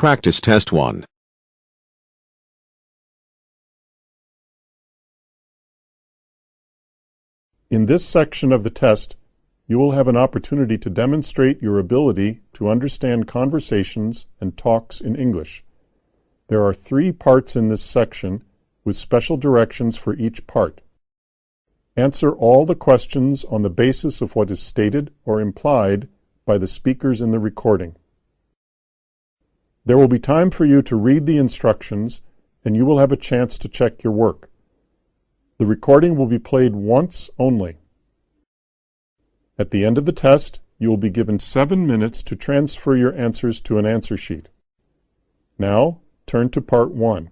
Practice Test 1. In this section of the test, you will have an opportunity to demonstrate your ability to understand conversations and talks in English. There are 3 parts in this section with special directions for each part. Answer all the questions on the basis of what is stated or implied by the speakers in the recording. There will be time for you to read the instructions, and you will have a chance to check your work. The recording will be played once only. At the end of the test, you will be given 7 minutes to transfer your answers to an answer sheet. Now, turn to Part 1.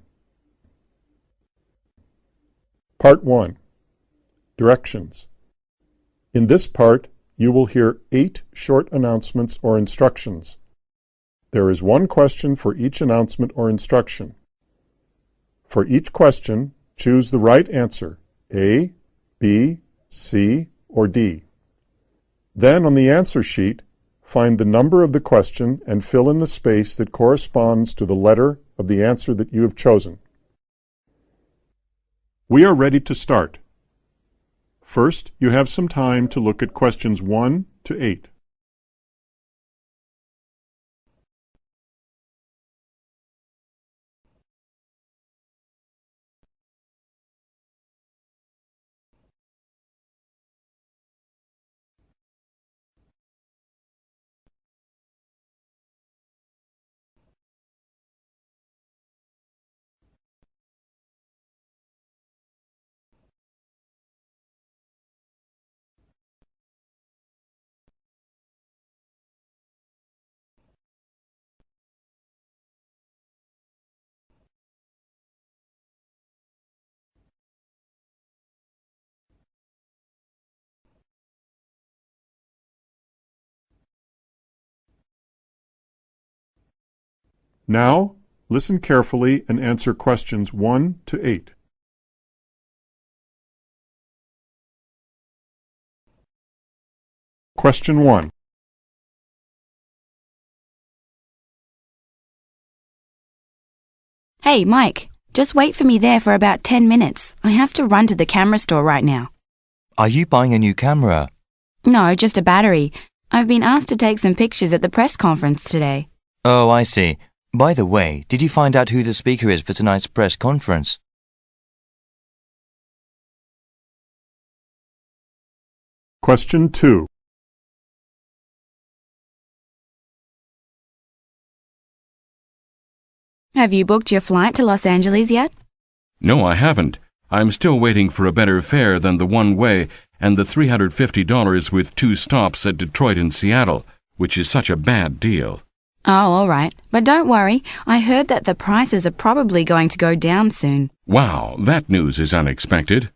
Part 1. Directions. In this part, you will hear 8 short announcements or instructions. There is 1 question for each announcement or instruction. For each question, choose the right answer, A, B, C, or D. Then on the answer sheet, find the number of the question and fill in the space that corresponds to the letter of the answer that you have chosen. We are ready to start. First, you have some time to look at questions 1 to 8. Now, listen carefully and answer questions 1 to 8. Question 1. Hey, Mike, just wait for me there for about 10 minutes. I have to run to the camera store right now. Are you buying a new camera? No, just a battery. I've been asked to take some pictures at the press conference today. Oh, I see. By the way, did you find out who the speaker is for tonight's press conference? Question 2. Have you booked your flight to Los Angeles yet? No, I haven't. I'm still waiting for a better fare than the one-way and the $350 with 2 stops at Detroit and Seattle, which is such a bad deal. Oh, all right. But don't worry. I heard that the prices are probably going to go down soon. Wow, that news is unexpected.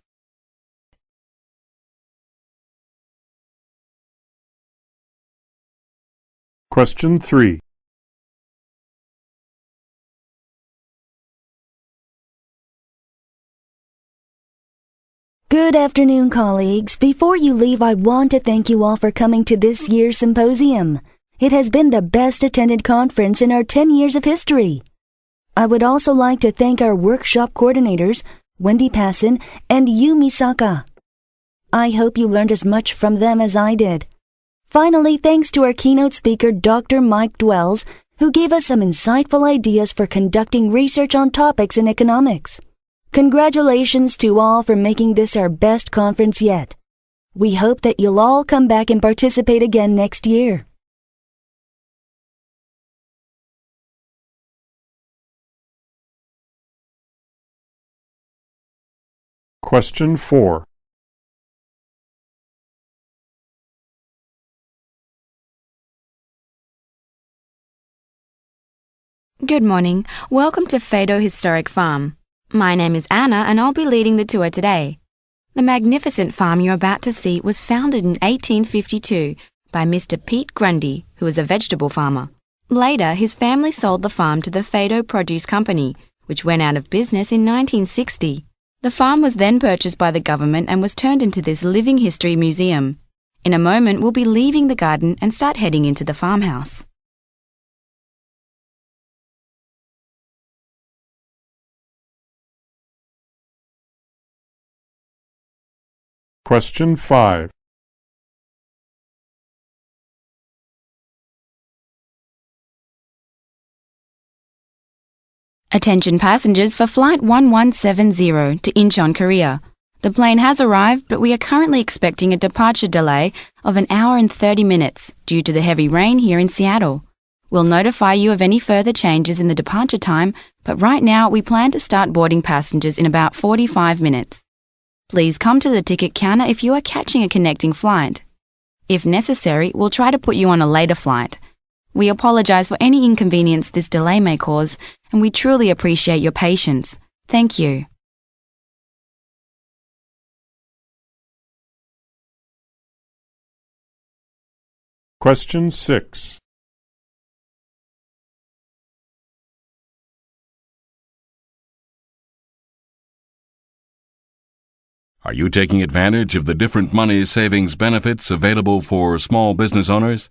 Question 3. Good afternoon, colleagues. Before you leave, I want to thank you all for coming to this year's symposium. It has been the best attended conference in our 10 years of history. I would also like to thank our workshop coordinators, Wendy Passon and Yu Misaka. I hope you learned as much from them as I did. Finally, thanks to our keynote speaker, Dr. Mike Dwells, who gave us some insightful ideas for conducting research on topics in economics. Congratulations to all for making this our best conference yet. We hope that you'll all come back and participate again next year. Question 4. Good morning. Welcome to Fado Historic Farm. My name is Anna and I'll be leading the tour today. The magnificent farm you're about to see was founded in 1852 by Mr. Pete Grundy, who was a vegetable farmer. Later, his family sold the farm to the Fado Produce Company, which went out of business in 1960. The farm was then purchased by the government and was turned into this living history museum. In a moment, we'll be leaving the garden and start heading into the farmhouse. Question 5. Attention passengers for Flight 1170 to Incheon, Korea. The plane has arrived, but we are currently expecting a departure delay of an hour and 30 minutes due to the heavy rain here in Seattle. We'll notify you of any further changes in the departure time, but right now we plan to start boarding passengers in about 45 minutes. Please come to the ticket counter if you are catching a connecting flight. If necessary, we'll try to put you on a later flight. We apologize for any inconvenience this delay may cause, and we truly appreciate your patience. Thank you. Question 6. Are you taking advantage of the different money savings benefits available for small business owners?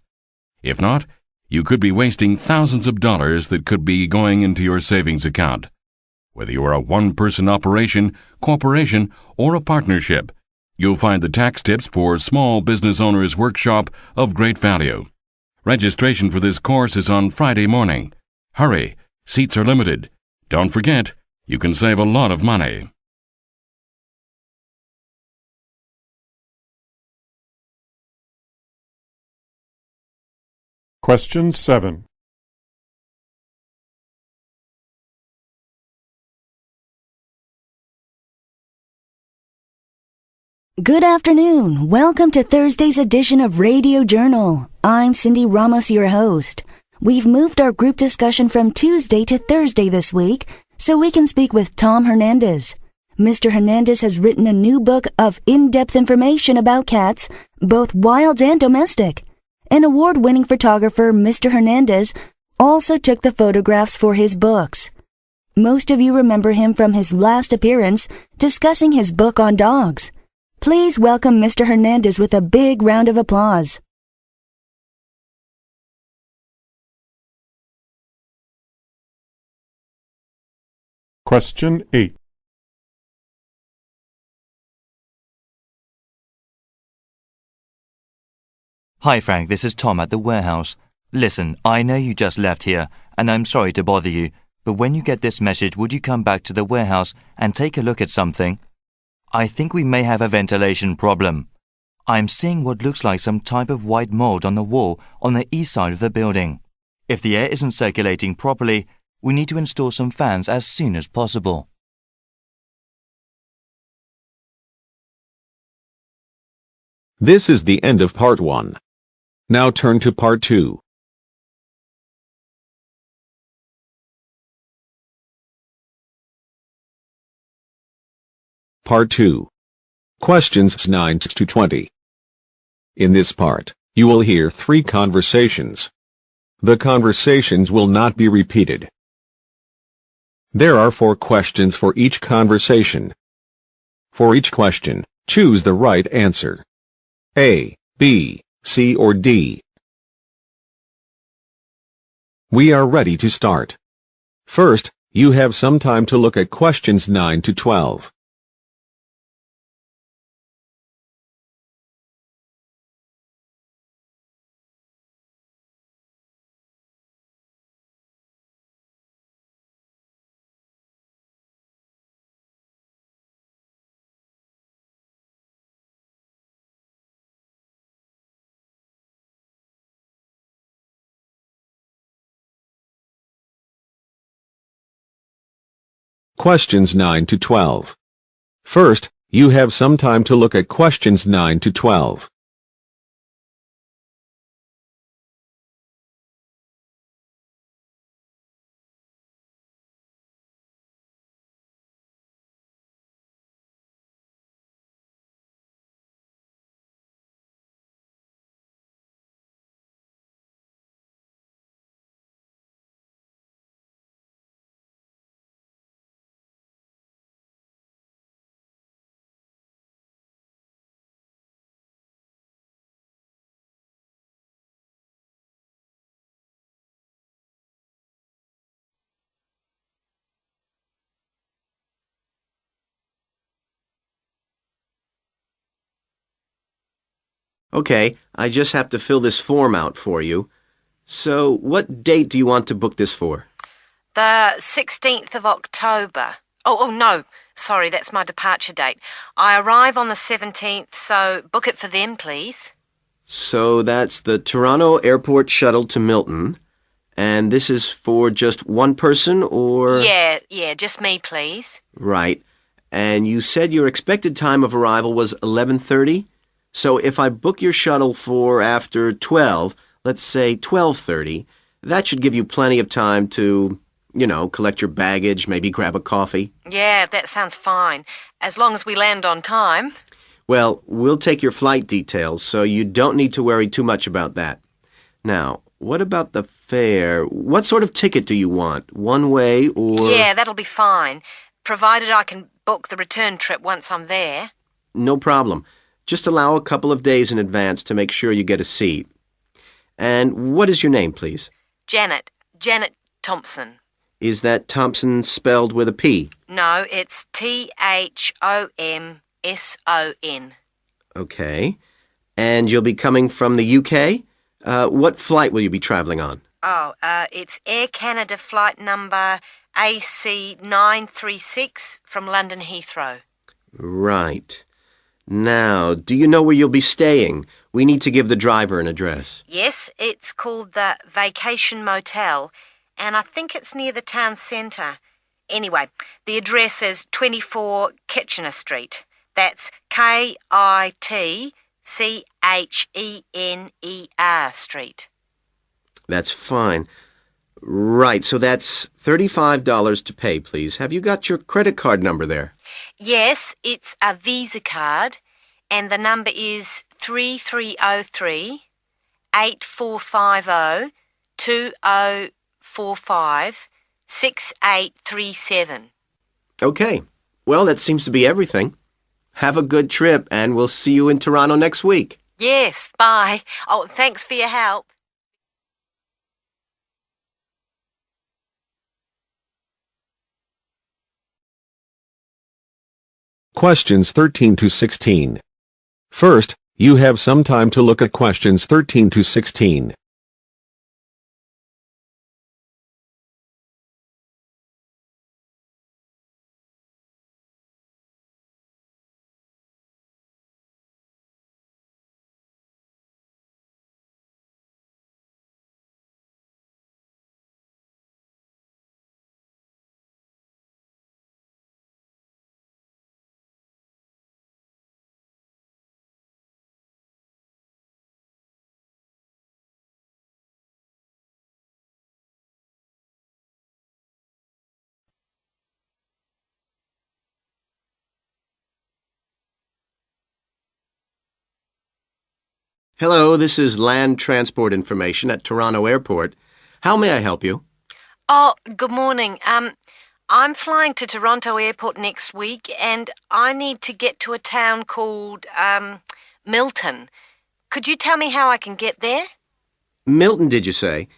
If not, you could be wasting thousands of dollars that could be going into your savings account. Whether you are a one-person operation, corporation, or a partnership, you'll find the tax tips for Small Business Owners Workshop of great value. Registration for this course is on Friday morning. Hurry, seats are limited. Don't forget, you can save a lot of money. Question 7. Good afternoon. Welcome to Thursday's edition of Radio Journal. I'm Cindy Ramos, your host. We've moved our group discussion from Tuesday to Thursday this week so we can speak with Tom Hernandez. Mr. Hernandez has written a new book of in-depth information about cats, both wild and domestic. An award-winning photographer, Mr. Hernandez, also took the photographs for his books. Most of you remember him from his last appearance discussing his book on dogs. Please welcome Mr. Hernandez with a big round of applause. Question 8. Hi Frank, this is Tom at the warehouse. Listen, I know you just left here, and I'm sorry to bother you, but when you get this message, would you come back to the warehouse and take a look at something? I think we may have a ventilation problem. I'm seeing what looks like some type of white mold on the wall on the east side of the building. If the air isn't circulating properly, we need to install some fans as soon as possible. This is the end of part 1. Now turn to part 2. Part 2. Questions 9 to 20. In this part, you will hear 3 conversations. The conversations will not be repeated. There are 4 questions for each conversation. For each question, choose the right answer. A, B, C or D. We are ready to start. First, you have some time to look at questions 9 to 12. Questions 9 to 12. First, you have some time to look at questions 9 to 12. Okay, I just have to fill this form out for you. So, what date do you want to book this for? The 16th of October. Oh, no. Sorry, that's my departure date. I arrive on the 17th, so book it for then, please. So that's the Toronto Airport shuttle to Milton. And this is for just one person, or...? Yeah, just me, please. Right. And you said your expected time of arrival was 11:30? So if I book your shuttle for after 12, let's say 12:30, that should give you plenty of time to, collect your baggage, maybe grab a coffee. Yeah, that sounds fine. As long as we land on time. Well, we'll take your flight details, so you don't need to worry too much about that. Now, what about the fare? What sort of ticket do you want? One way or... Yeah, that'll be fine, provided I can book the return trip once I'm there. No problem. Just allow a couple of days in advance to make sure you get a seat. And what is your name, please? Janet Thompson. Is that Thompson spelled with a P? No, it's Thomson. Okay. And you'll be coming from the UK? What flight will you be traveling on? It's Air Canada flight number AC936 from London Heathrow. Right. Now, do you know where you'll be staying? We need to give the driver an address. Yes, it's called the Vacation Motel, and I think it's near the town centre. Anyway, the address is 24 Kitchener Street. That's Kitchener Street. That's fine. Right, so that's $35 to pay, please. Have you got your credit card number there? Yes, it's a Visa card, and the number is 3303-8450-2045-6837. Okay. Well, that seems to be everything. Have a good trip, and we'll see you in Toronto next week. Yes, bye. Oh, thanks for your help. Questions 13 to 16. First, you have some time to look at questions 13 to 16. Hello, this is land transport information at Toronto Airport. How may I help you? Oh, good morning. I'm flying to Toronto Airport next week, and I need to get to a town called, Milton. Could you tell me how I can get there? Milton, did you say?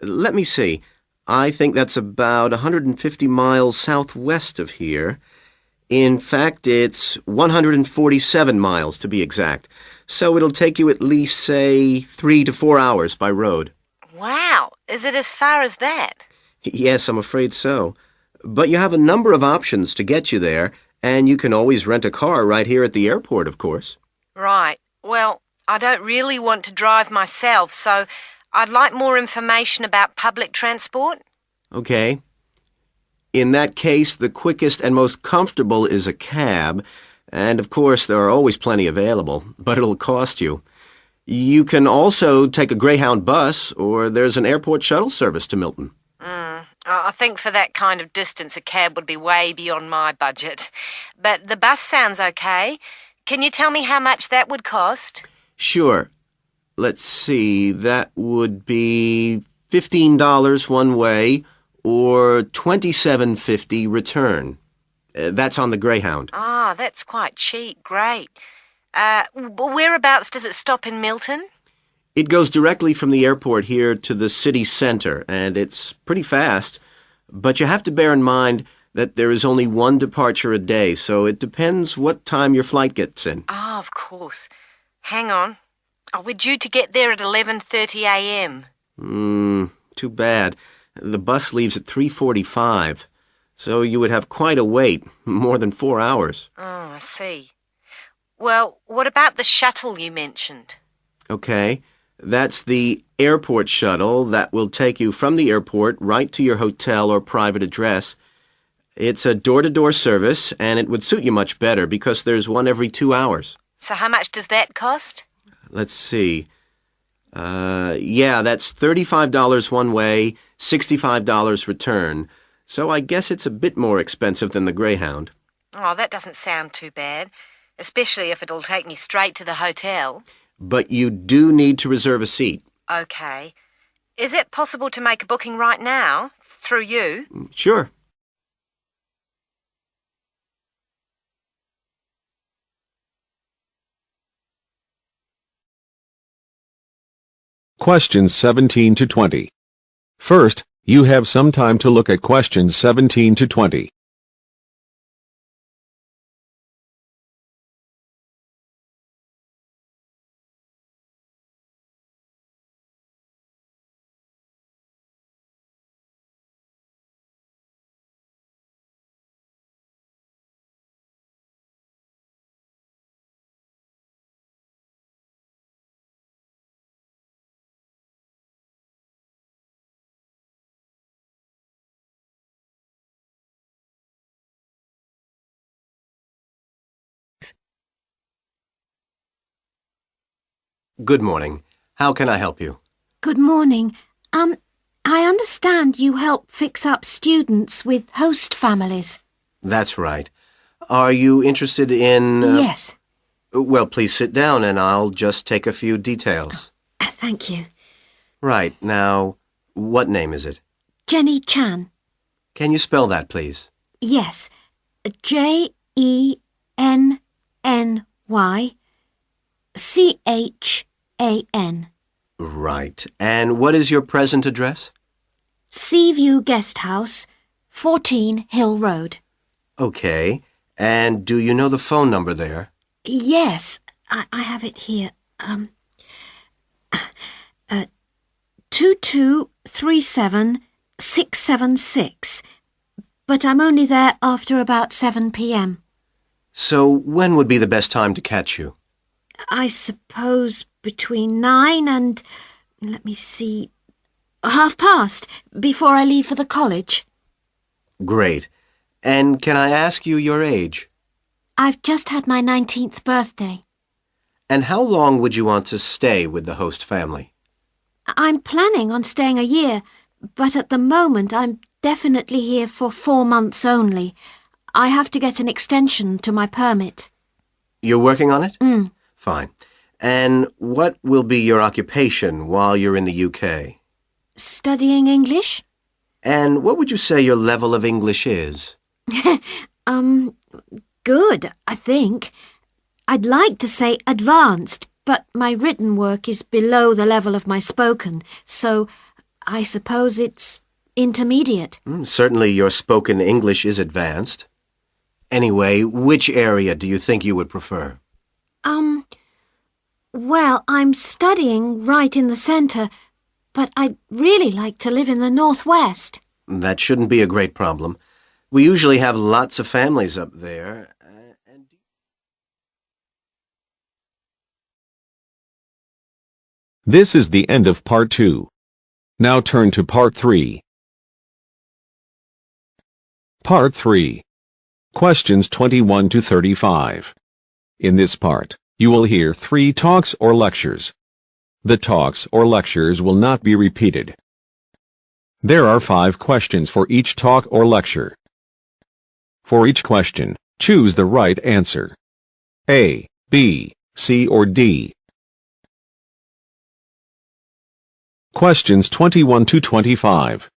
Let me see. I think that's about 150 miles southwest of here. In fact, it's 147 miles to be exact. So it'll take you at least, say, 3 to 4 hours by road. Wow, is it as far as that? Yes, I'm afraid so. But you have a number of options to get you there, and you can always rent a car right here at the airport, of course. Right. Well, I don't really want to drive myself, so I'd like more information about public transport. Okay. In that case, the quickest and most comfortable is a cab, and of course there are always plenty available, but it'll cost you. You can also take a Greyhound bus, or there's an airport shuttle service to Milton. I think for that kind of distance, a cab would be way beyond my budget. But the bus sounds okay. Can you tell me how much that would cost? Sure. Let's see, that would be $15 one way, or $27.50 return. That's on the Greyhound. Ah, that's quite cheap. Great. Whereabouts does it stop in Milton? It goes directly from the airport here to the city center, and it's pretty fast. But you have to bear in mind that there is only one departure a day, so it depends what time your flight gets in. Ah, of course. Hang on. Oh, we're due to get there at 11:30 a.m. Too bad. The bus leaves at 3:45, so you would have quite a wait, more than 4 hours. Oh, I see. Well, what about the shuttle you mentioned? Okay, that's the airport shuttle that will take you from the airport right to your hotel or private address. It's a door-to-door service, and it would suit you much better because there's one every 2 hours. So how much does that cost? Let's see. That's $35 one way, $65 return. So I guess it's a bit more expensive than the Greyhound. Oh, that doesn't sound too bad, especially if it'll take me straight to the hotel. But you do need to reserve a seat. Okay. Is it possible to make a booking right now, through you? Sure. Questions 17 to 20. First, you have some time to look at questions 17 to 20. Good morning. How can I help you? Good morning. I understand you help fix up students with host families. That's right. Are you interested in... Yes. Well, please sit down and I'll just take a few details. Thank you. Right. Now, what name is it? Jenny Chan. Can you spell that, please? Yes. JENNYCHAN. Right. And what is your present address? Seaview Guest House, 14 Hill Road. Okay. And do you know the phone number there? Yes, I have it here. 2237676. But I'm only there after about 7 p.m. So when would be the best time to catch you? I suppose between 9 and, let me see, past, before I leave for the college. Great. And can I ask you your age? I've just had my 19th birthday. And how long would you want to stay with the host family? I'm planning on staying a year, but at the moment I'm definitely here for 4 months only. I have to get an extension to my permit. You're working on it? Fine. And what will be your occupation while you're in the UK? Studying English? And what would you say your level of English is? Good, I think. I'd like to say advanced, but my written work is below the level of my spoken, so I suppose it's intermediate. Certainly your spoken English is advanced. Anyway, which area do you think you would prefer? Well, I'm studying right in the centre, but I'd really like to live in the northwest. That shouldn't be a great problem. We usually have lots of families up there. This is the end of Part 2. Now turn to Part 3. Part 3. Questions 21 to 35. In this part, you will hear 3 talks or lectures. The talks or lectures will not be repeated. There are 5 questions for each talk or lecture. For each question, choose the right answer. A, B, C, or D. Questions 21 to 25.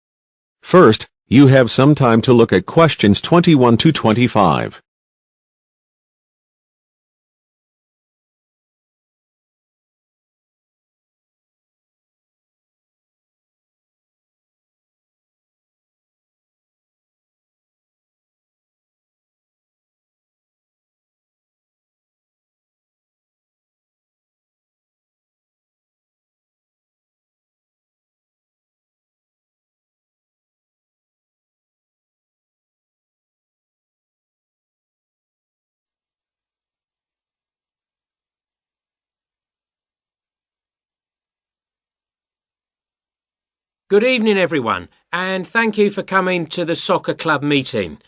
First, you have some time to look at questions 21 to 25. Good evening, everyone, and thank you for coming to the soccer club meeting.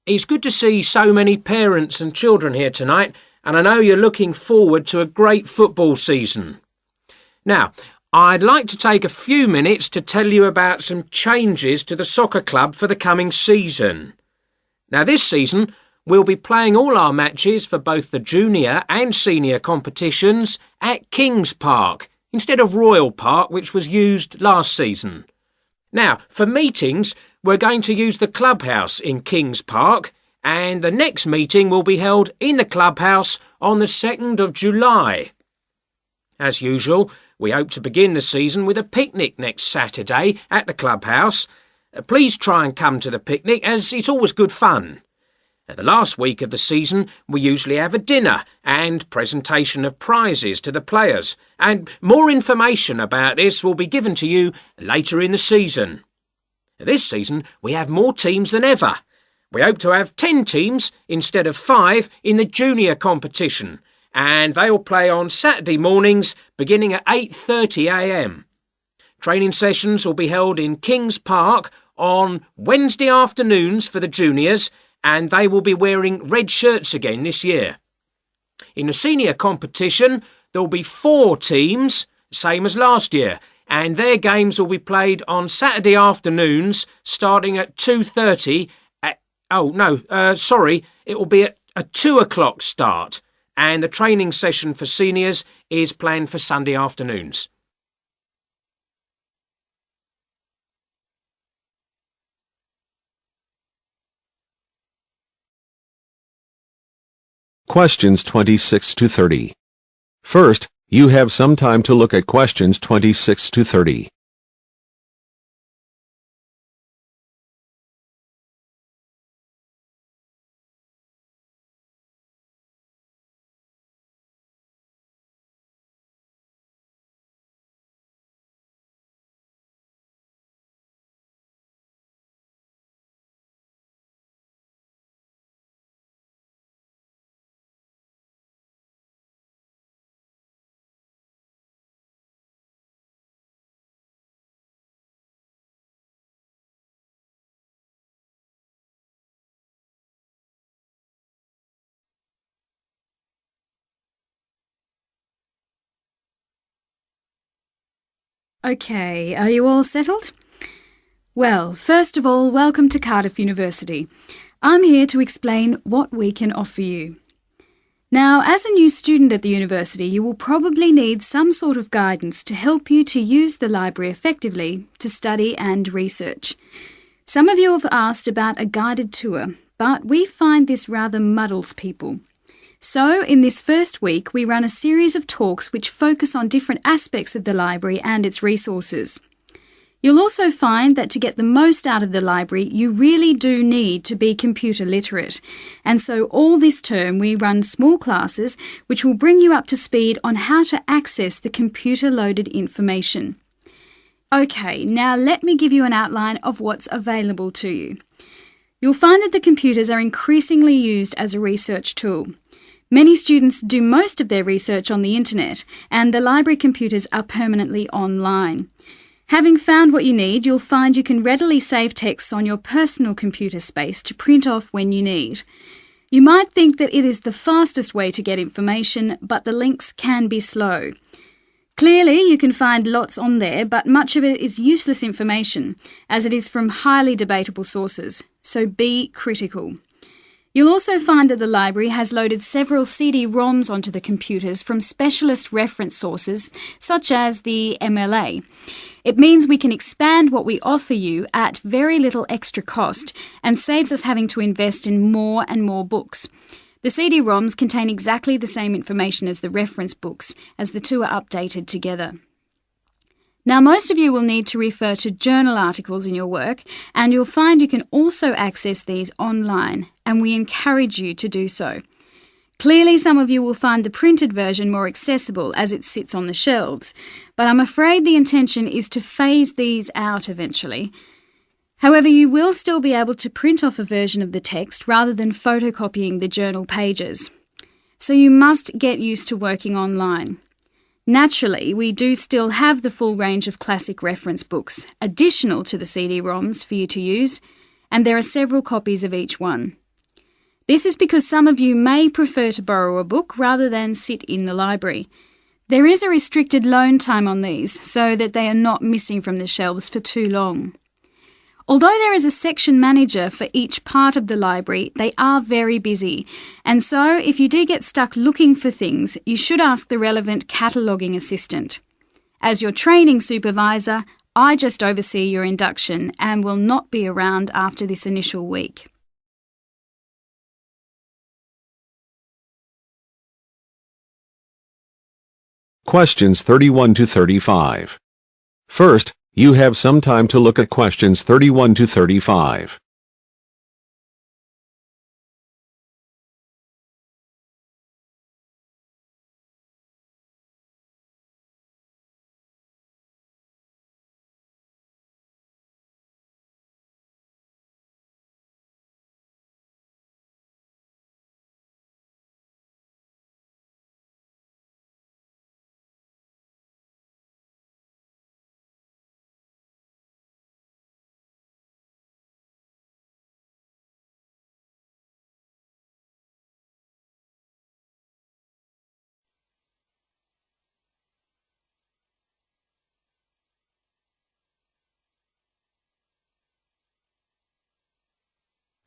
It's good to see so many parents and children here tonight, and I know you're looking forward to a great football season. Now, I'd like to take a few minutes to tell you about some changes to the soccer club for the coming season. Now, this season, we'll be playing all our matches for both the junior and senior competitions at Kings Park, instead of Royal Park, which was used last season. Now, for meetings, we're going to use the clubhouse in Kings Park, and the next meeting will be held in the clubhouse on the 2nd of July. As usual, we hope to begin the season with a picnic next Saturday at the clubhouse. Please try and come to the picnic, as it's always good fun. At the last week of the season, we usually have a dinner and presentation of prizes to the players, and more information about this will be given to you later in the season. This season, we have more teams than ever. We hope to have 10 teams instead of 5 in the junior competition, and they will play on Saturday mornings beginning at 8:30 a.m. Training sessions will be held in Kings Park on Wednesday afternoons for the juniors, and they will be wearing red shirts again this year. In the senior competition, there will be 4 teams, same as last year, and their games will be played on Saturday afternoons starting at 2:30. It will be at a 2 o'clock start, and the training session for seniors is planned for Sunday afternoons. Questions 26 to 30. First, you have some time to look at questions 26 to 30. Okay, are you all settled? Well, first of all, welcome to Cardiff University. I'm here to explain what we can offer you. Now, as a new student at the university, you will probably need some sort of guidance to help you to use the library effectively to study and research. Some of you have asked about a guided tour, but we find this rather muddles people. So, in this first week, we run a series of talks which focus on different aspects of the library and its resources. You'll also find that to get the most out of the library, you really do need to be computer literate. And so all this term we run small classes which will bring you up to speed on how to access the computer-loaded information. Okay, now let me give you an outline of what's available to you. You'll find that the computers are increasingly used as a research tool. Many students do most of their research on the internet, and the library computers are permanently online. Having found what you need, you'll find you can readily save texts on your personal computer space to print off when you need. You might think that it is the fastest way to get information, but the links can be slow. Clearly, you can find lots on there, but much of it is useless information, as it is from highly debatable sources, so be critical. You'll also find that the library has loaded several CD-ROMs onto the computers from specialist reference sources, such as the MLA. It means we can expand what we offer you at very little extra cost and saves us having to invest in more and more books. The CD-ROMs contain exactly the same information as the reference books, as the two are updated together. Now, most of you will need to refer to journal articles in your work, and you'll find you can also access these online, and we encourage you to do so. Clearly, some of you will find the printed version more accessible as it sits on the shelves, but I'm afraid the intention is to phase these out eventually. However, you will still be able to print off a version of the text rather than photocopying the journal pages. So you must get used to working online. Naturally, we do still have the full range of classic reference books, additional to the CD-ROMs for you to use, and there are several copies of each one. This is because some of you may prefer to borrow a book rather than sit in the library. There is a restricted loan time on these so that they are not missing from the shelves for too long. Although there is a section manager for each part of the library, they are very busy, and so if you do get stuck looking for things, you should ask the relevant cataloguing assistant. As your training supervisor, I just oversee your induction and will not be around after this initial week. Questions 31 to 35. First, you have some time to look at questions 31 to 35.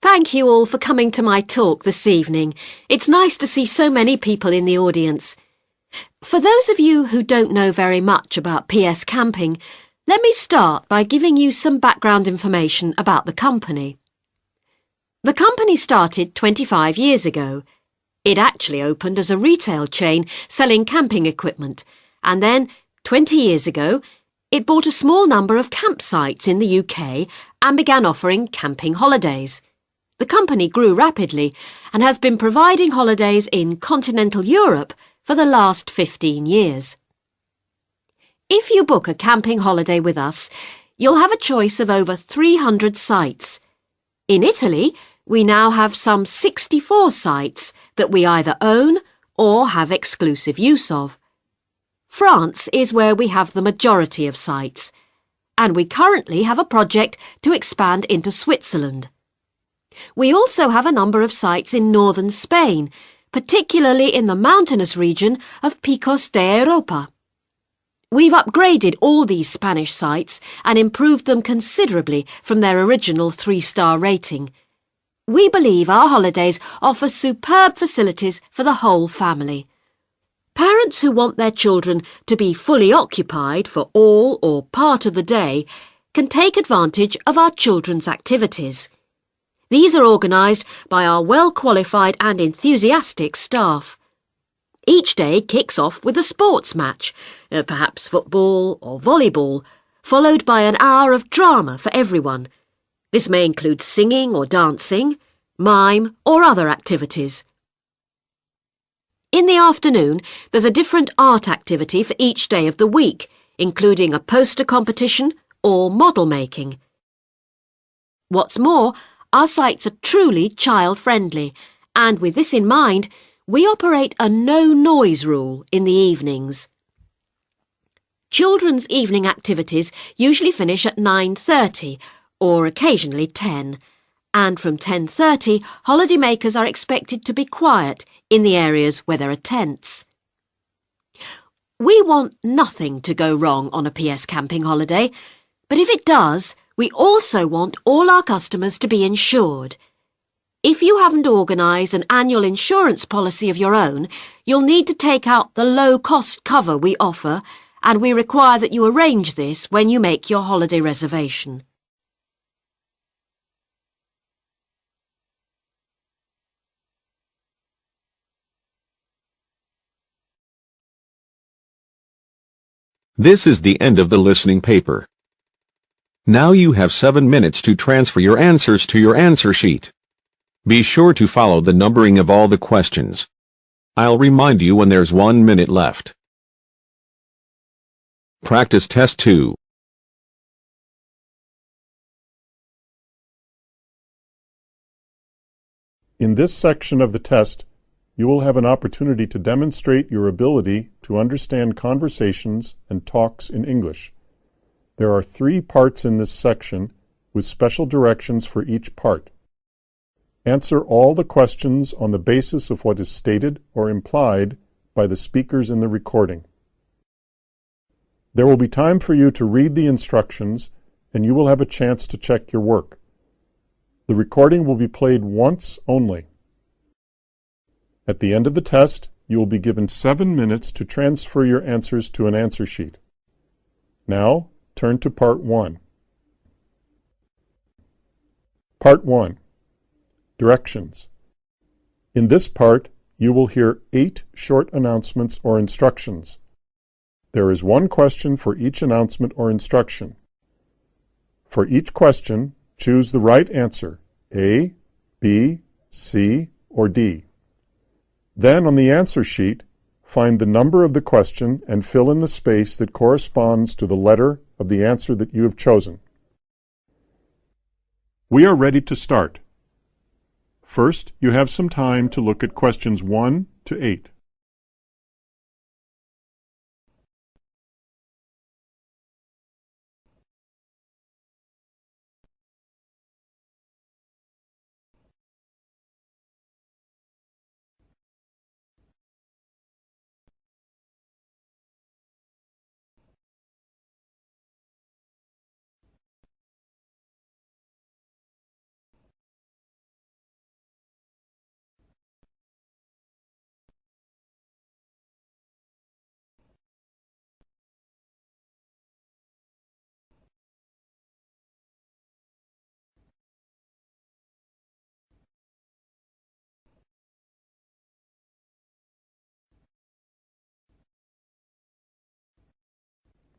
Thank you all for coming to my talk this evening. It's nice to see so many people in the audience. For those of you who don't know very much about PS Camping, let me start by giving you some background information about the company. The company started 25 years ago. It actually opened as a retail chain selling camping equipment, and then, 20 years ago, it bought a small number of campsites in the UK and began offering camping holidays. The company grew rapidly and has been providing holidays in continental Europe for the last 15 years. If you book a camping holiday with us, you'll have a choice of over 300 sites. In Italy, we now have some 64 sites that we either own or have exclusive use of. France is where we have the majority of sites, and we currently have a project to expand into Switzerland. We also have a number of sites in northern Spain, particularly in the mountainous region of Picos de Europa. We've upgraded all these Spanish sites and improved them considerably from their original 3-star rating. We believe our holidays offer superb facilities for the whole family. Parents who want their children to be fully occupied for all or part of the day can take advantage of our children's activities. These are organised by our well-qualified and enthusiastic staff. Each day kicks off with a sports match, perhaps football or volleyball, followed by an hour of drama for everyone. This may include singing or dancing, mime or other activities. In the afternoon, there's a different art activity for each day of the week, including a poster competition or model making. What's more, our sites are truly child-friendly, and with this in mind, we operate a no-noise rule in the evenings. Children's evening activities usually finish at 9:30 or occasionally 10, and from 10:30, holidaymakers are expected to be quiet in the areas where there are tents. We want nothing to go wrong on a PS Camping holiday, but if it does, we also want all our customers to be insured. If you haven't organised an annual insurance policy of your own, you'll need to take out the low-cost cover we offer, and we require that you arrange this when you make your holiday reservation. This is the end of the listening paper. Now you have 7 minutes to transfer your answers to your answer sheet. Be sure to follow the numbering of all the questions. I'll remind you when there's 1 minute left. Practice Test 2. In this section of the test, you will have an opportunity to demonstrate your ability to understand conversations and talks in English. There are 3 parts in this section with special directions for each part. Answer all the questions on the basis of what is stated or implied by the speakers in the recording. There will be time for you to read the instructions, and you will have a chance to check your work. The recording will be played once only. At the end of the test, you will be given 7 minutes to transfer your answers to an answer sheet. Now, turn to Part 1. Part 1. Directions. In this part, you will hear 8 short announcements or instructions. There is 1 question for each announcement or instruction. For each question, choose the right answer, A, B, C, or D. Then on the answer sheet, find the number of the question and fill in the space that corresponds to the letter of the answer that you have chosen. We are ready to start. First, you have some time to look at questions 1 to 8.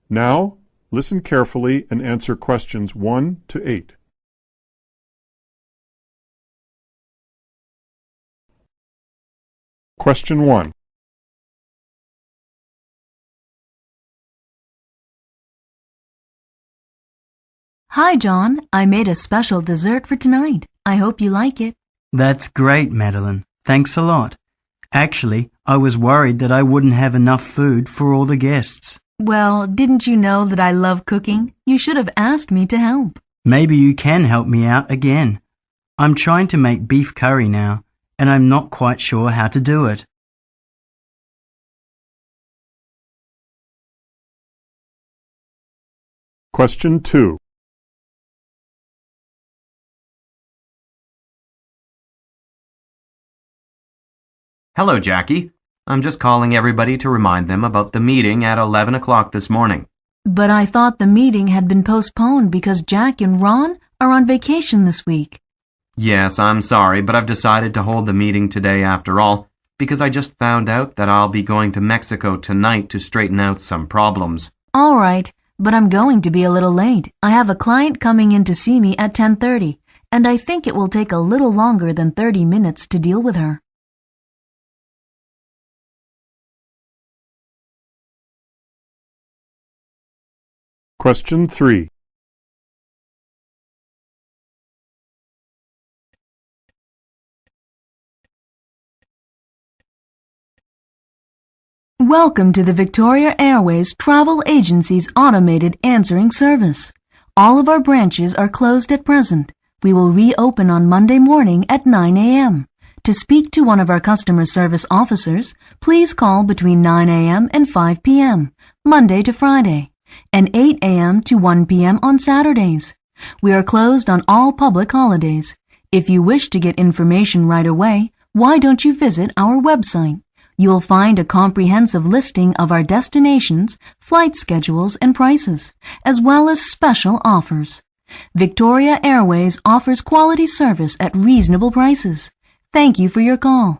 Now, listen carefully and answer questions 1 to 8. Question 1. Hi, John. I made a special dessert for tonight. I hope you like it. That's great, Madeline. Thanks a lot. Actually, I was worried that I wouldn't have enough food for all the guests. Well, didn't you know that I love cooking? You should have asked me to help. Maybe you can help me out again. I'm trying to make beef curry now, and I'm not quite sure how to do it. Question 2. Hello, Jackie. I'm just calling everybody to remind them about the meeting at 11 o'clock this morning. But I thought the meeting had been postponed because Jack and Ron are on vacation this week. Yes, I'm sorry, but I've decided to hold the meeting today after all, because I just found out that I'll be going to Mexico tonight to straighten out some problems. All right, but I'm going to be a little late. I have a client coming in to see me at 10:30, and I think it will take a little longer than 30 minutes to deal with her. Question 3. Welcome to the Victoria Airways Travel Agency's automated answering service. All of our branches are closed at present. We will reopen on Monday morning at 9 a.m. To speak to one of our customer service officers, please call between 9 a.m. and 5 p.m., Monday to Friday, and 8 a.m. to 1 p.m. on Saturdays. We are closed on all public holidays. If you wish to get information right away, why don't you visit our website? You'll find a comprehensive listing of our destinations, flight schedules, and prices, as well as special offers. Victoria Airways offers quality service at reasonable prices. Thank you for your call.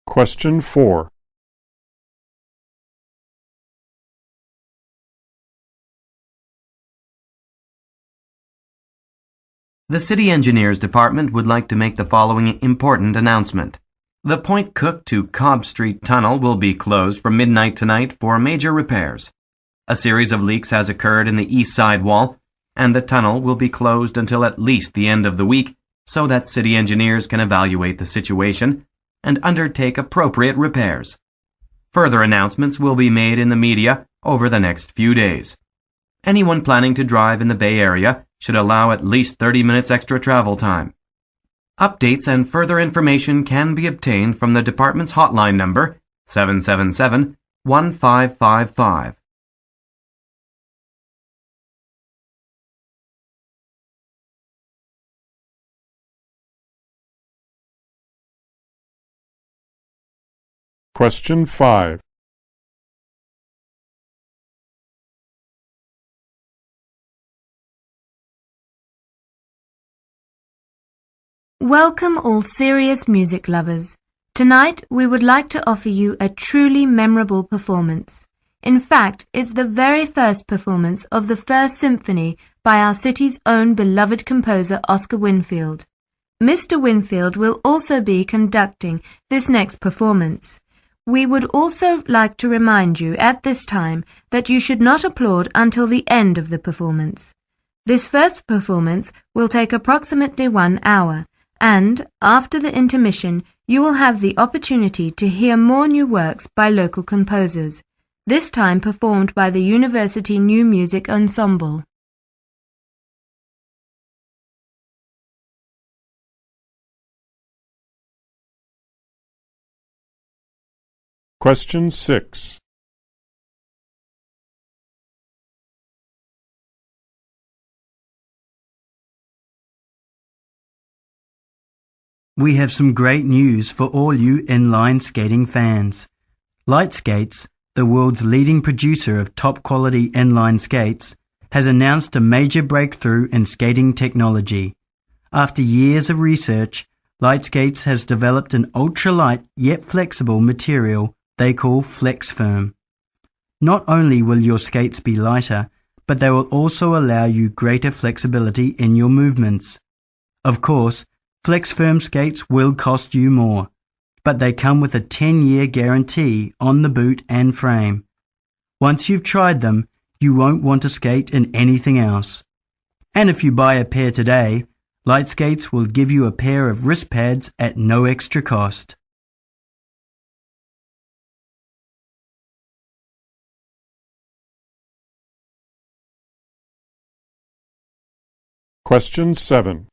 Question 4. The City Engineers Department would like to make the following important announcement. The Point Cook to Cobb Street Tunnel will be closed from midnight tonight for major repairs. A series of leaks has occurred in the east side wall, and the tunnel will be closed until at least the end of the week so that city engineers can evaluate the situation and undertake appropriate repairs. Further announcements will be made in the media over the next few days. Anyone planning to drive in the Bay Area should allow at least 30 minutes extra travel time. Updates and further information can be obtained from the department's hotline number 777-1555. Question 5. Welcome all serious music lovers. Tonight we would like to offer you a truly memorable performance. In fact, it's the very first performance of the First Symphony by our city's own beloved composer Oscar Winfield. Mr. Winfield will also be conducting this next performance. We would also like to remind you at this time that you should not applaud until the end of the performance. This first performance will take approximately 1 hour, and after the intermission you will have the opportunity to hear more new works by local composers, this time performed by the University New Music Ensemble. Question 6. We have some great news for all you inline skating fans. Light Skates, the world's leading producer of top-quality inline skates, has announced a major breakthrough in skating technology. After years of research, Light Skates has developed an ultralight yet flexible material they call FlexFirm. Not only will your skates be lighter, but they will also allow you greater flexibility in your movements. Of course, FlexFirm skates will cost you more, but they come with a 10-year guarantee on the boot and frame. Once you've tried them, you won't want to skate in anything else. And if you buy a pair today, Light Skates will give you a pair of wrist pads at no extra cost. Question 7.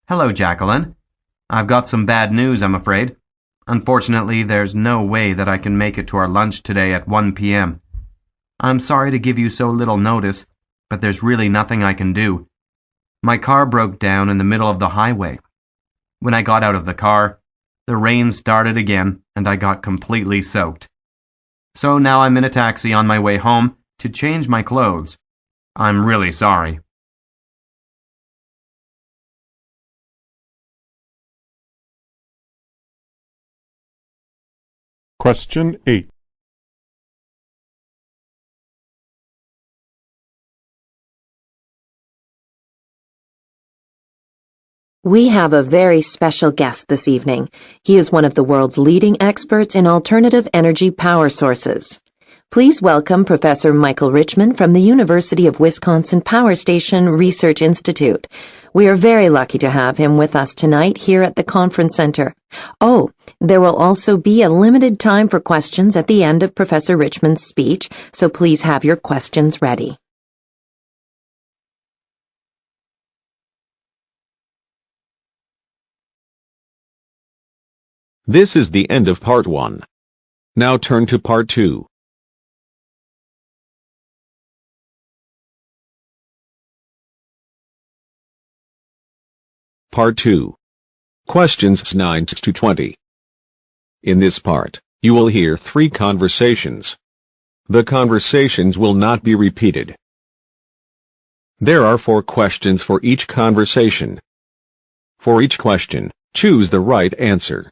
Hello, Jacqueline. I've got some bad news, I'm afraid. Unfortunately, there's no way that I can make it to our lunch today at 1 p.m. I'm sorry to give you so little notice, but there's really nothing I can do. My car broke down in the middle of the highway. When I got out of the car, the rain started again, and I got completely soaked. So now I'm in a taxi on my way home to change my clothes. I'm really sorry. Question 8. We have a very special guest this evening. He is one of the world's leading experts in alternative energy power sources. Please welcome Professor Michael Richman from the University of Wisconsin Power Station Research Institute. We are very lucky to have him with us tonight here at the conference center. Oh, there will also be a limited time for questions at the end of Professor Richman's speech, so please have your questions ready. This is the end of part 1. Now turn to part 2. Part 2. Questions 9 to 20. In this part, you will hear 3 conversations. The conversations will not be repeated. There are 4 questions for each conversation. For each question, choose the right answer.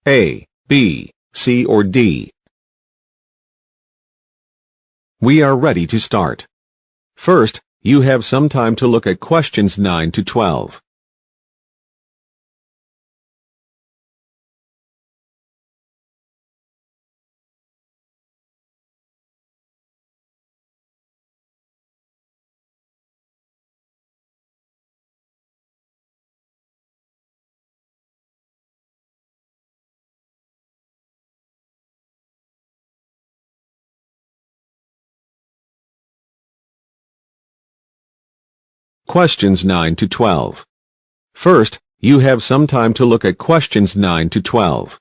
A, B, C, or D. We are ready to start. First, you have some time to look at questions 9 to 12. Questions 9 to 12. First, you have some time to look at questions 9 to 12.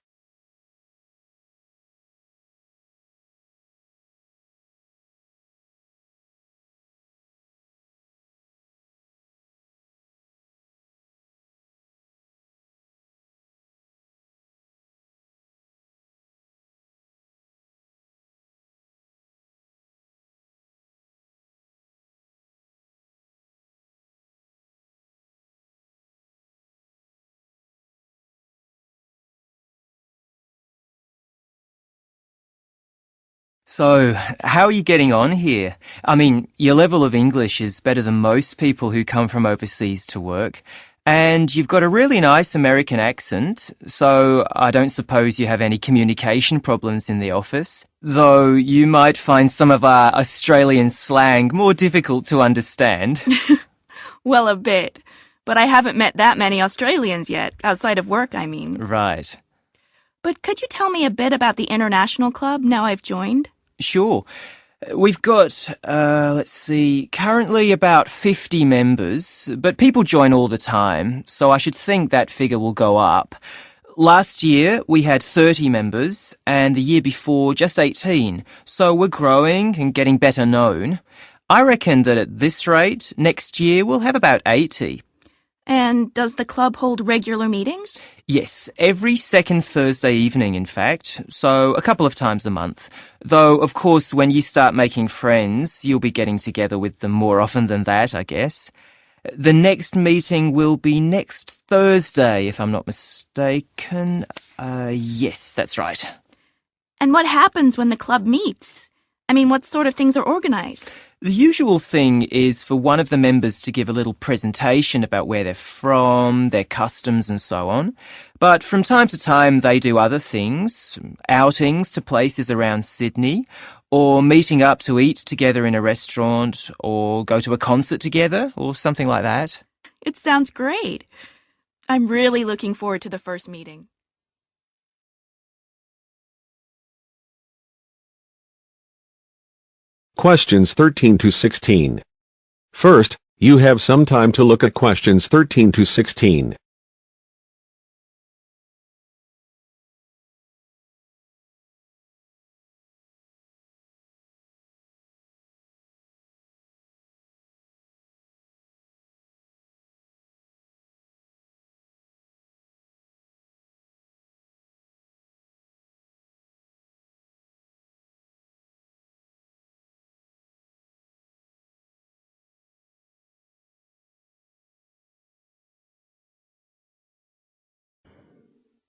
So, how are you getting on here? I mean, your level of English is better than most people who come from overseas to work. And you've got a really nice American accent, so I don't suppose you have any communication problems in the office. Though you might find some of our Australian slang more difficult to understand. Well, a bit. But I haven't met that many Australians yet, outside of work, I mean. Right. But could you tell me a bit about the International Club now I've joined? Sure. We've got, let's see, currently about 50 members, but people join all the time, so I should think that figure will go up. Last year, we had 30 members, and the year before, just 18, so we're growing and getting better known. I reckon that at this rate, next year we'll have about 80. And does the club hold regular meetings? Yes, every second Thursday evening, in fact, so a couple of times a month. Though, of course, when you start making friends, you'll be getting together with them more often than that, I guess. The next meeting will be next Thursday, if I'm not mistaken. Yes, that's right. And what happens when the club meets? I mean, what sort of things are organized? The usual thing is for one of the members to give a little presentation about where they're from, their customs and so on. But from time to time they do other things, outings to places around Sydney, or meeting up to eat together in a restaurant, or go to a concert together, or something like that. It sounds great. I'm really looking forward to the first meeting. Questions 13 to 16. First, you have some time to look at questions 13 to 16.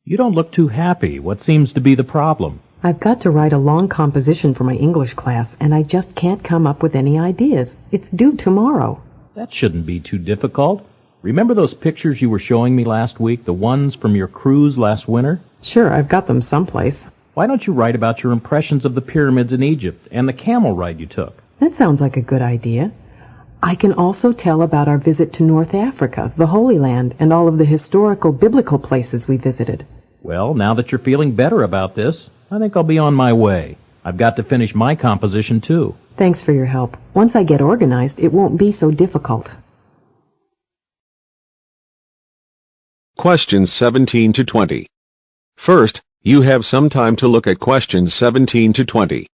You don't look too happy. What seems to be the problem? I've got to write a long composition for my English class, and I just can't come up with any ideas. It's due tomorrow. That shouldn't be too difficult. Remember those pictures you were showing me last week, the ones from your cruise last winter? Sure, I've got them someplace. Why don't you write about your impressions of the pyramids in Egypt and the camel ride you took? That sounds like a good idea. I can also tell about our visit to North Africa, the Holy Land, and all of the historical biblical places we visited. Well, now that you're feeling better about this, I think I'll be on my way. I've got to finish my composition, too. Thanks for your help. Once I get organized, it won't be so difficult. Questions 17 to 20. First, you have some time to look at questions 17 to 20.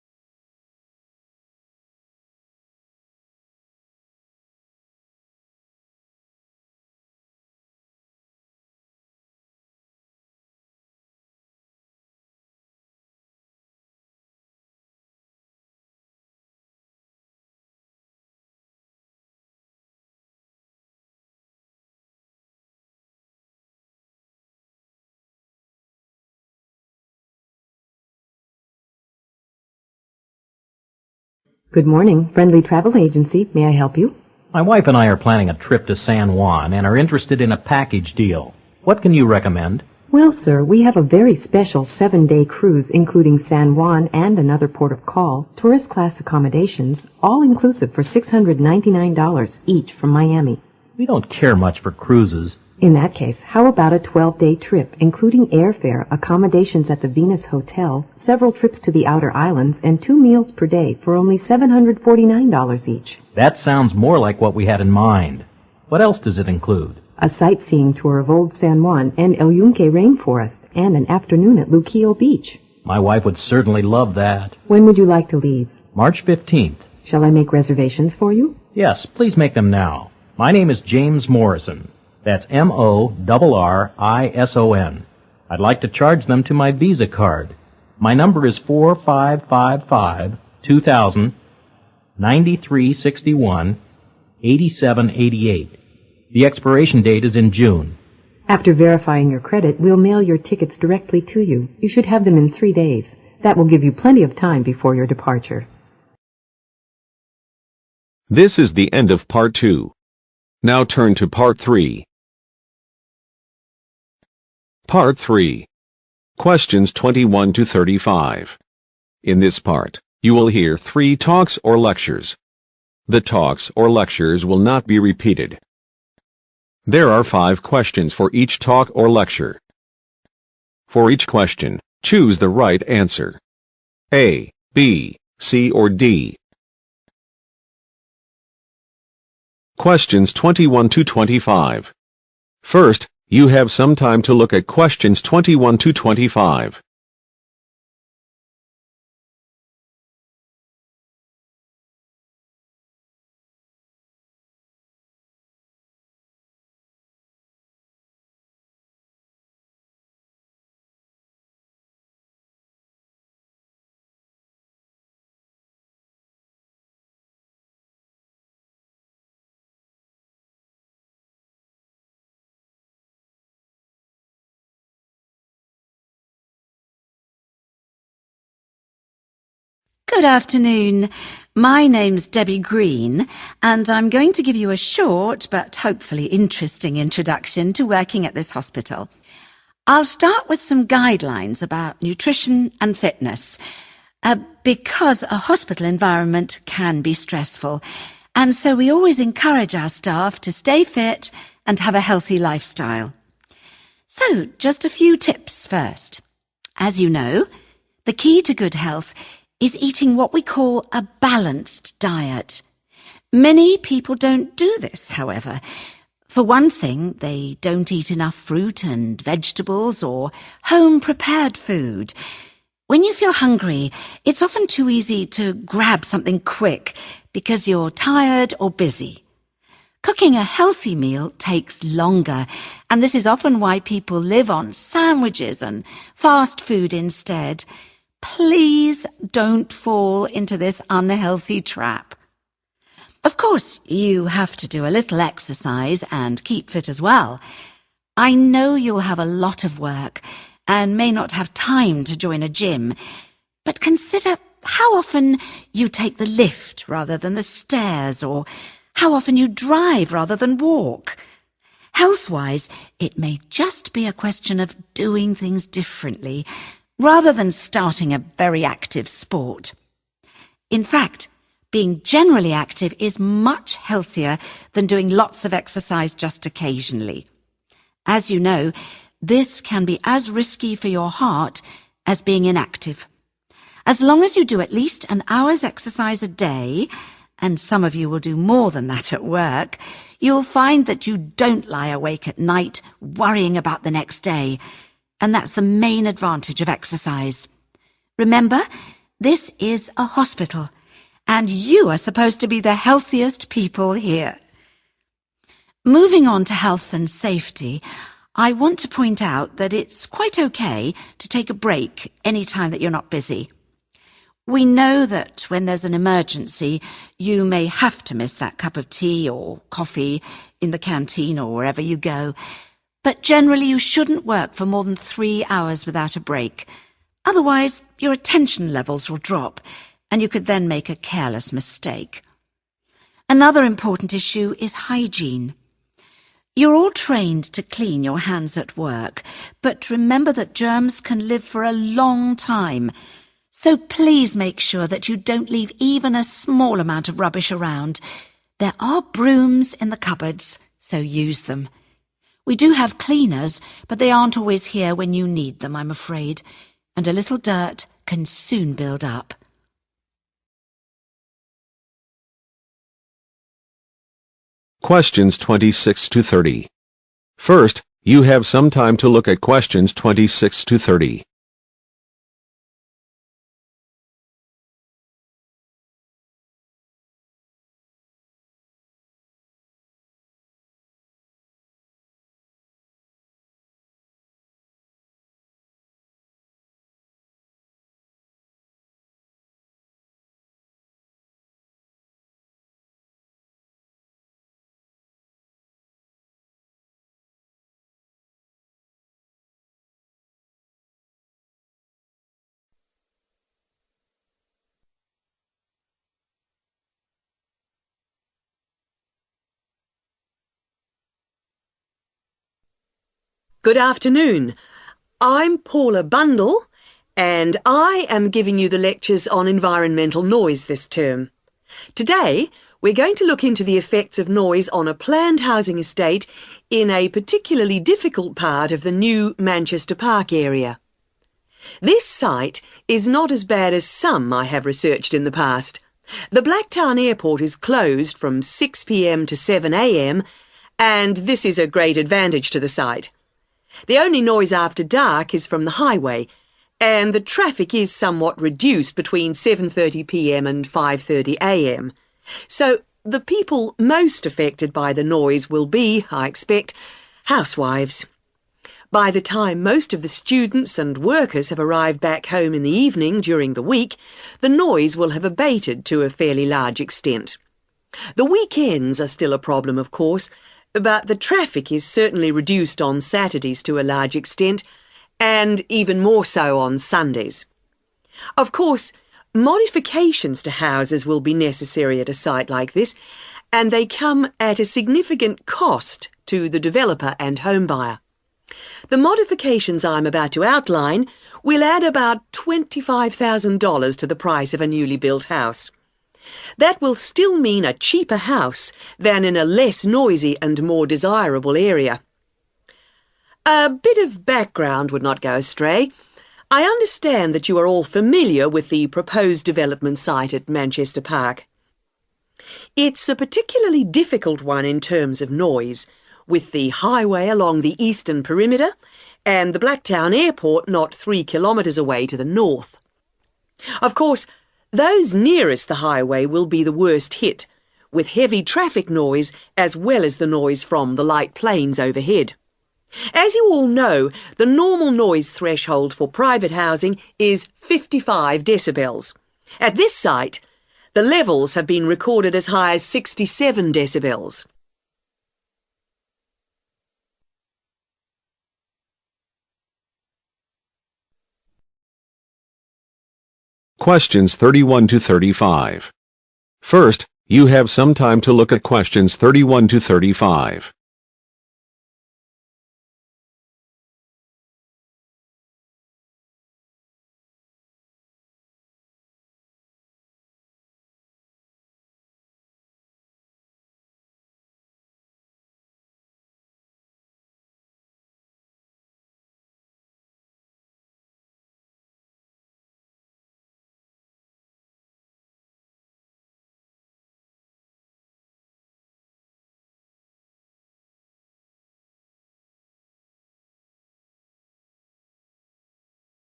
Good morning, Friendly Travel Agency. May I help you? My wife and I are planning a trip to San Juan and are interested in a package deal. What can you recommend? Well, sir, we have a very special 7-day cruise including San Juan and another port of call, tourist class accommodations, all inclusive for $699 each from Miami. We don't care much for cruises. In that case, how about a 12-day trip, including airfare, accommodations at the Venus Hotel, several trips to the outer islands, and 2 meals per day for only $749 each? That sounds more like what we had in mind. What else does it include? A sightseeing tour of Old San Juan and El Yunque Rainforest, and an afternoon at Luquillo Beach. My wife would certainly love that. When would you like to leave? March 15th. Shall I make reservations for you? Yes, please make them now. My name is James Morrison. That's Morrison. I'd like to charge them to my Visa card. My number is 4555-2000, 9361, 8788. The expiration date is in June. After verifying your credit, we'll mail your tickets directly to you. You should have them in 3 days. That will give you plenty of time before your departure. This is the end of Part 2. Now turn to Part 3. Part 3. Questions 21 to 35. In this part, you will hear 3 talks or lectures. The talks or lectures will not be repeated. There are 5 questions for each talk or lecture. For each question, choose the right answer. A, B, C, or D. Questions 21 to 25. First, you have some time to look at questions 21 to 25. Good afternoon. My name's Debbie Green, and I'm going to give you a short but hopefully interesting introduction to working at this hospital. I'll start with some guidelines about nutrition and fitness, because a hospital environment can be stressful, and so we always encourage our staff to stay fit and have a healthy lifestyle. So, just a few tips first. As you know, the key to good health is eating what we call a balanced diet. Many people don't do this, however. For one thing, they don't eat enough fruit and vegetables or home-prepared food. When you feel hungry, it's often too easy to grab something quick because you're tired or busy. Cooking a healthy meal takes longer, and this is often why people live on sandwiches and fast food instead. Please don't fall into this unhealthy trap. Of course, you have to do a little exercise and keep fit as well. I know you'll have a lot of work and may not have time to join a gym, but consider how often you take the lift rather than the stairs, or how often you drive rather than walk. Health-wise, it may just be a question of doing things differently, rather than starting a very active sport. In fact, being generally active is much healthier than doing lots of exercise just occasionally. As you know, this can be as risky for your heart as being inactive. As long as you do at least an hour's exercise a day, and some of you will do more than that at work, you'll find that you don't lie awake at night worrying about the next day. And that's the main advantage of exercise. Remember, this is a hospital, and you are supposed to be the healthiest people here. Moving on to health and safety, I want to point out that it's quite okay to take a break any time that you're not busy. We know that when there's an emergency, you may have to miss that cup of tea or coffee in the canteen or wherever you go. But generally you shouldn't work for more than 3 hours without a break. Otherwise, your attention levels will drop, and you could then make a careless mistake. Another important issue is hygiene. You're all trained to clean your hands at work, but remember that germs can live for a long time. So please make sure that you don't leave even a small amount of rubbish around. There are brooms in the cupboards, so use them. We do have cleaners, but they aren't always here when you need them, I'm afraid, and a little dirt can soon build up. Questions 26 to 30. First, you have some time to look at questions 26 to 30. Good afternoon. I'm Paula Bundle, and I am giving you the lectures on environmental noise this term. Today, we're going to look into the effects of noise on a planned housing estate in a particularly difficult part of the new Manchester Park area. This site is not as bad as some I have researched in the past. The Blacktown Airport is closed from 6 p.m. to 7 a.m, and this is a great advantage to the site. The only noise after dark is from the highway, and the traffic is somewhat reduced between 7:30 p.m. and 5:30 a.m. So the people most affected by the noise will be, I expect, housewives. By the time most of the students and workers have arrived back home in the evening during the week, the noise will have abated to a fairly large extent. The weekends are still a problem, of course, but the traffic is certainly reduced on Saturdays to a large extent, and even more so on Sundays. Of course, modifications to houses will be necessary at a site like this, and they come at a significant cost to the developer and home buyer. The modifications I'm about to outline will add about $25,000 to the price of a newly built house. That will still mean a cheaper house than in a less noisy and more desirable area. A bit of background would not go astray. I understand that you are all familiar with the proposed development site at Manchester Park. It's a particularly difficult one in terms of noise, with the highway along the eastern perimeter and the Blacktown Airport not 3 kilometres away to the north. Of course, those nearest the highway will be the worst hit, with heavy traffic noise as well as the noise from the light planes overhead. As you all know, the normal noise threshold for private housing is 55 decibels. At this site, the levels have been recorded as high as 67 decibels. Questions 31 to 35. First, you have some time to look at questions 31 to 35.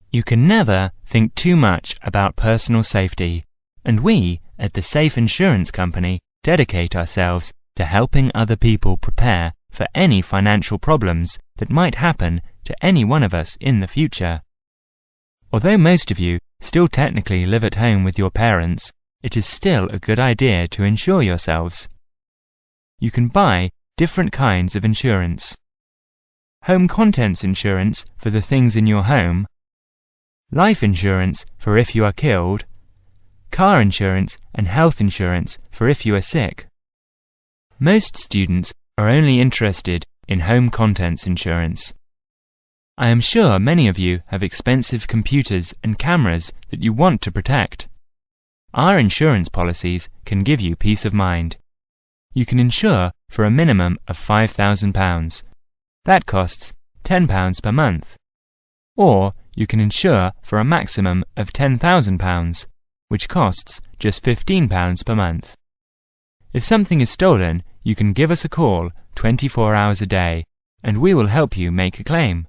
You can never think too much about personal safety, and we, at the Safe Insurance Company, dedicate ourselves to helping other people prepare for any financial problems that might happen to any one of us in the future. Although most of you still technically live at home with your parents, it is still a good idea to insure yourselves. You can buy different kinds of insurance. Home contents insurance for the things in your home, life insurance for if you are killed, car insurance and health insurance for if you are sick. Most students are only interested in home contents insurance. I am sure many of you have expensive computers and cameras that you want to protect. Our insurance policies can give you peace of mind. You can insure for a minimum of £5,000. That costs £10 per month. Or you can insure for a maximum of £10,000, which costs just £15 per month. If something is stolen, you can give us a call 24 hours a day, and we will help you make a claim.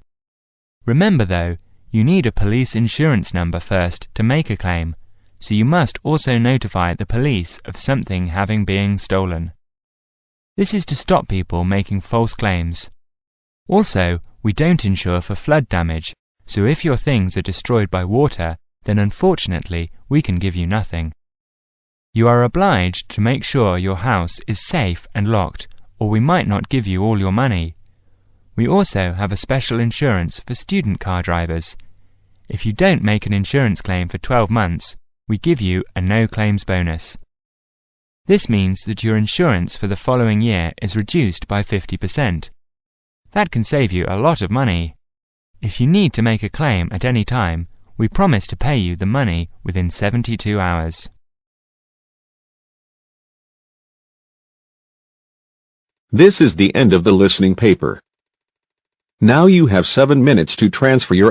Remember though, you need a police insurance number first to make a claim, so you must also notify the police of something having been stolen. This is to stop people making false claims. Also, we don't insure for flood damage, so if your things are destroyed by water, then unfortunately we can give you nothing. You are obliged to make sure your house is safe and locked, or we might not give you all your money. We also have a special insurance for student car drivers. If you don't make an insurance claim for 12 months, we give you a no-claims bonus. This means that your insurance for the following year is reduced by 50%. That can save you a lot of money. If you need to make a claim at any time, we promise to pay you the money within 72 hours. This is the end of the listening paper. Now you have 7 minutes to transfer your